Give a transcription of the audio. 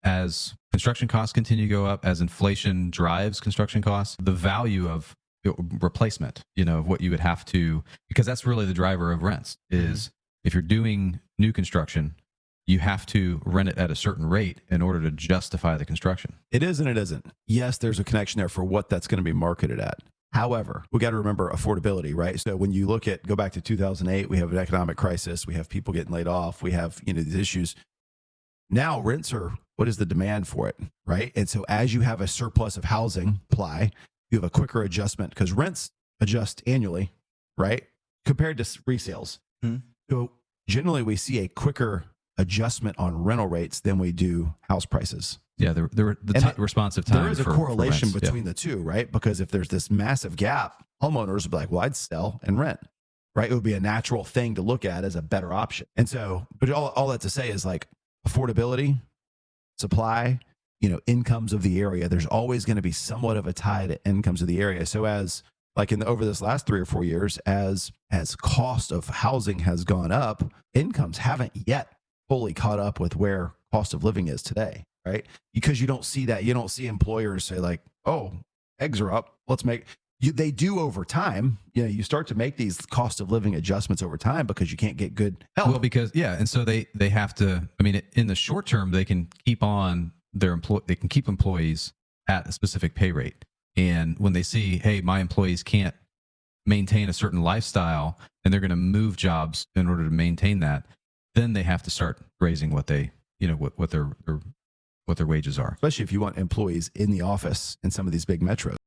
as construction costs continue to go up, as inflation drives construction costs, the value of replacement, of what you would have to, because that's really the driver of rents is if you're doing new construction, you have to rent it at a certain rate in order to justify the construction. It is and it isn't. Yes, there's a connection there for what that's going to be marketed at. However, we got to remember affordability, right? So when you go back to 2008, we have an economic crisis. We have people getting laid off. We have, these issues. Now rents are, what is the demand for it, right? And so as you have a surplus of housing supply, you have a quicker adjustment because rents adjust annually, right? Compared to resales. So generally we see a quicker adjustment on rental rates than we do house prices. Yeah, the responsive time. There is a correlation between the two, right? Because if there's this massive gap, homeowners would be like, well, I'd sell and rent, right? It would be a natural thing to look at as a better option. And so, but all that to say is like affordability, supply, incomes of the area. There's always going to be somewhat of a tie to incomes of the area. So as like over this last 3 or 4 years, as cost of housing has gone up, incomes haven't yet fully caught up with where cost of living is today, right? Because you don't see that. You don't see employers say like, oh, eggs are up. They do over time. You start to make these cost of living adjustments over time because you can't get good help. Well, and so they have to, in the short term, they can keep on they can keep employees at a specific pay rate. And when they see, hey, my employees can't maintain a certain lifestyle and they're going to move jobs in order to maintain that, then they have to start raising what they, what their wages are. Especially if you want employees in the office in some of these big metros.